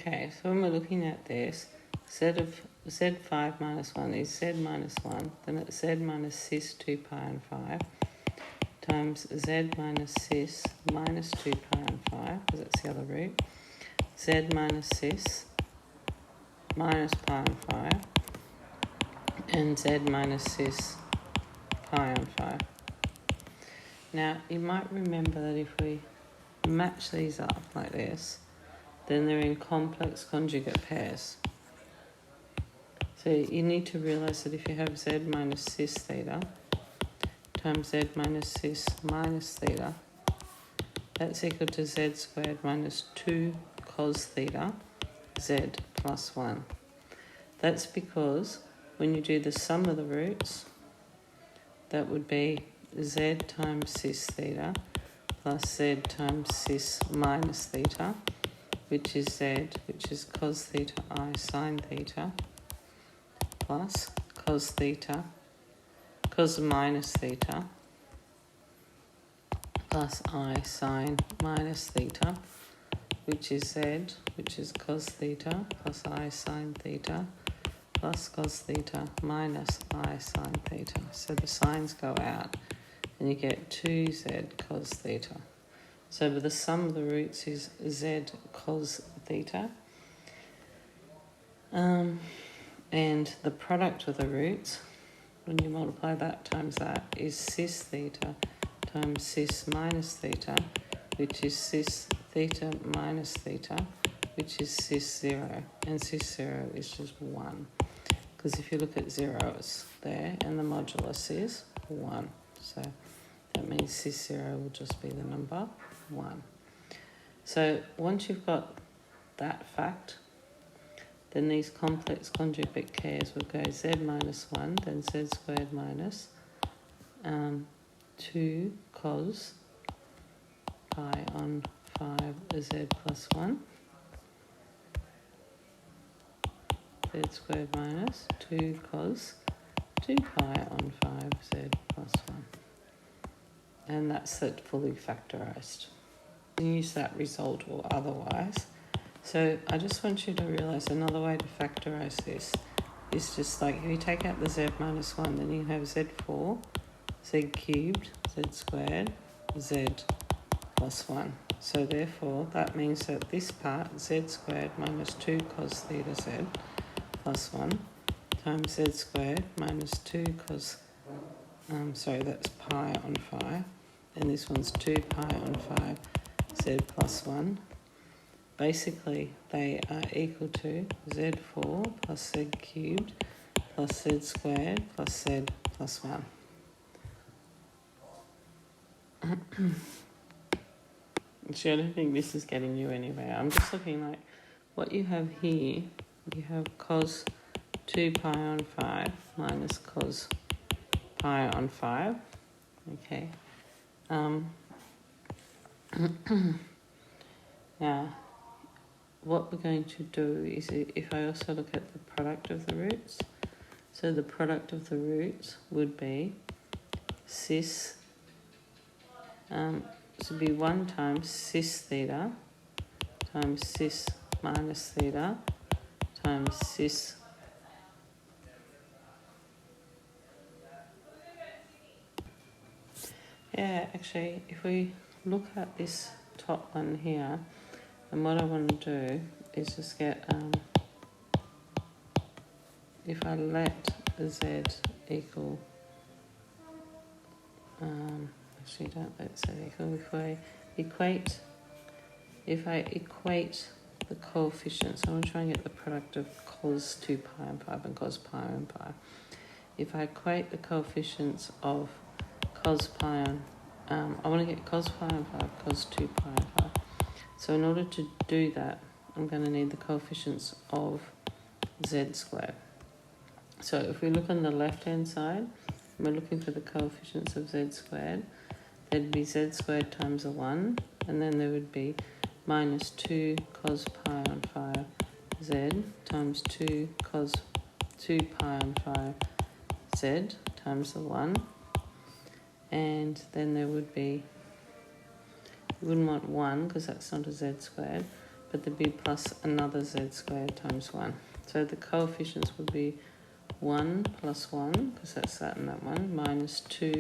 Okay, so when we're looking at this, z of z5 minus 1 is z minus 1, then it's z minus cis 2 pi and 5 times z minus cis minus 2 pi and 5, because that's the other root, z minus cis minus pi and 5, and z minus cis pi and 5. Now, you might remember that if we match these up like this, then they're in complex conjugate pairs. So you need to realise that if you have z minus cis theta times z minus cis minus theta, that's equal to z squared minus 2 cos theta z plus 1. That's because when you do the sum of the roots, that would be z times cis theta plus z times cis minus theta, which is z, which is cos theta I sine theta, plus cos theta, cos minus theta, plus I sine minus theta, which is z, which is cos theta, plus I sine theta, plus cos theta minus I sine theta. So the sines go out, and you get 2z cos theta. So the sum of the roots is z cos theta. And the product of the roots, when you multiply that times that, is cis theta times cis minus theta, which is cis theta minus theta, which is cis 0. And cis 0 is just 1. Because if you look at 0, it's there, and the modulus is 1. So that means cis 0 will just be the number 1. So once you've got that fact, then these complex conjugate pairs will go z minus 1, then z squared minus 2 cos pi on 5 z plus 1, z squared minus 2 cos 2 pi on 5 z plus 1. And that's it fully factorised. You use that result or otherwise. So I just want you to realise another way to factorise this is just like if you take out the z minus 1, then you have z4, z cubed, z squared, z plus 1. So therefore that means that this part, z squared minus 2 cos theta z plus 1 times z squared minus 2 cos, that's pi on 5, and this one's 2 pi on 5 z plus 1. Basically, they are equal to z4 plus z cubed plus z squared plus z plus 1. So I don't think this is getting you anywhere. I'm just looking like what you have here. You have cos 2 pi on 5 minus cos pi on 5. Okay. Now, what we're going to do is if I also look at the product of the roots, so the product of the roots would be cis, this would be 1 times cis theta times cis minus theta times cis actually, if we look at this top one here, and what I want to do is just get, if I let z equal, actually don't let z equal, if I equate the coefficients, I want to try and get the product of cos 2 pi and 5 and cos pi and pi. If I equate the coefficients of cos pi and, I want to get cos pi and 5, cos 2 pi and 5. So in order to do that, I'm going to need the coefficients of z squared. So if we look on the left-hand side, we're looking for the coefficients of z squared. There'd be z squared times a 1, and then there would be minus 2 cos pi on 5 z times 2 cos 2 pi on 5 z times the 1. And then there would be, you wouldn't want 1 because that's not a z squared, but there'd be plus another z squared times 1. So the coefficients would be 1 plus 1, because that's that and that one, minus 2